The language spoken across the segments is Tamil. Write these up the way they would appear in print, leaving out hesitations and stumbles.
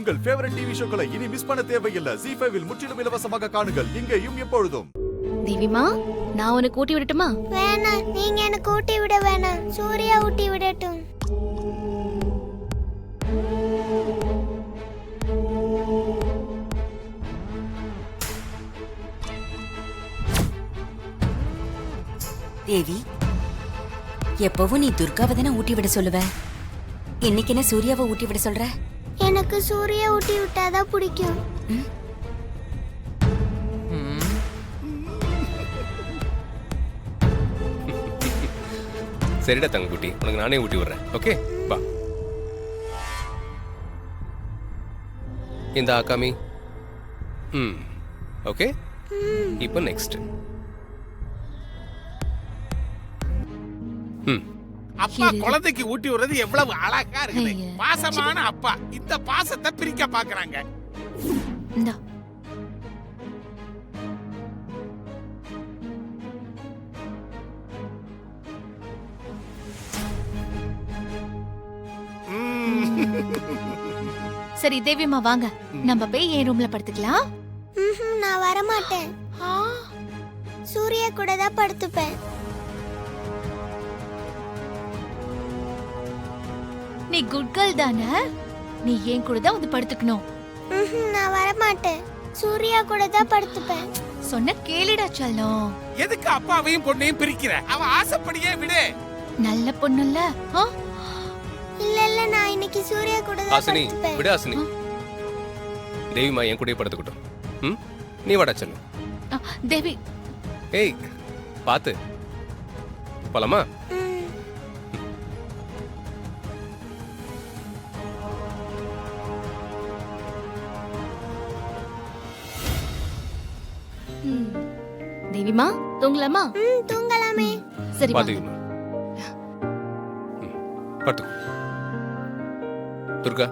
உங்கள் ஃபேவரட் டிவி ஷோக்களை இனி மிஸ் பண்ண தேவையில்லை. ZEE5 இல் முற்றிலும் இலவசமாக காணுங்கள். இங்கேயும் எப்பொழுதும். தேவிமா, நான் உனக்கு ஊட்டி விடட்டுமா? வேணாம், நீங்க எனக்கு ஊட்டி விட வேணாம். சூர்யா ஊட்டி விடட்டும். தேவி, எப்பவும் நீ துர்காவை தானே ஊட்டி விட சொல்லுவ. இன்னைக்கு என்ன சூர்யாவை ஊட்டி விட சொல்ற? எனக்கு சூர்யா ஊட்டி விட்டாதான் பிடிக்கும். சரிடா தங்கக்குட்டி, உனக்கு நானே ஊட்டி விடுறேன். ஓகே, வா. இந்த ஆகாமி. ஓகே, இப்போ நெக்ஸ்ட். அப்பா குழந்தைக்கு ஊட்டி விடுறது எவ்வளவு அழகா இருக்குது. பாசமான அப்பா இந்த பாசத்தை பிரிக்க பாக்குறாங்க. இந்தா. சரி தேவிமா, வாங்க நம்ம போய் என் ரூம்ல படுத்துக்கலாம். நான் வர மாட்டேன். சூர்யா கூட தான் படுத்துப்பேன். நீ குட் கேர்ள் தானே? நீ ஏன் கூட தான் வந்து படுத்துக்கணும். நான் வர மாட்டேன். சூர்யா கூட தான் படுத்துப்பேன். சொன்ன கேளுடா செல்லம். எதுக்கு அப்பாவையும் பொண்ணையும் பிரிக்கிற? அவ ஆசைப்படியே விடு. நல்ல பொண்ணுல்ல. இல்ல இல்ல, நான் இன்னைக்கு சூர்யா கூட தான் ஆசினி, படுத்துப்பேன். விடு ஆசினி. தேவிமா என் கூடயே படுத்துக்கட்டும். நீ வாடா செல்லும். தேவி. ஏய், பாத்து போலாமா? தேவிமா, தூங்கலாமா? தூங்கலாமே. சரி வாங்க. பாத்துக்குமா. படுத்து. துர்கா,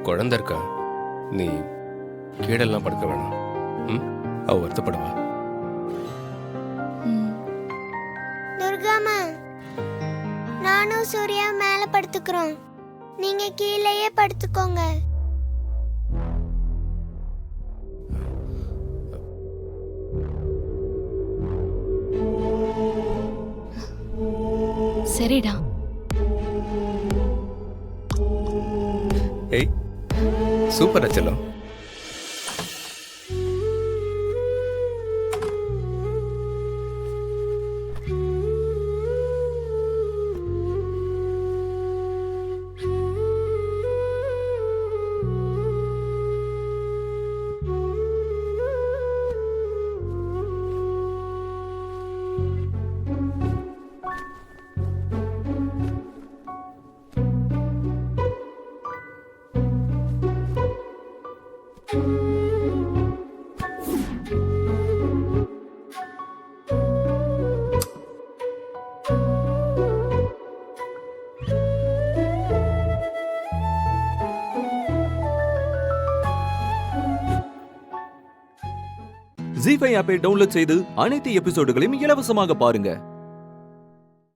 குழந்தை இருக்கா, நீ கீழெல்லாம் படுக்க வேணாம். அவ வருத்தப்படுவா. துர்காமா, நானும் சூர்யா மேல படுத்துக்கிறோம். நீங்க கீழேயே படுத்துக்கோங்க. சரிடா. ஏய், சூப்பர் செல்லம். ZEE5 ஆப்பை டவுன்லோட் செய்து அனைத்து எபிசோடுகளையும் இலவசமாக பாருங்க.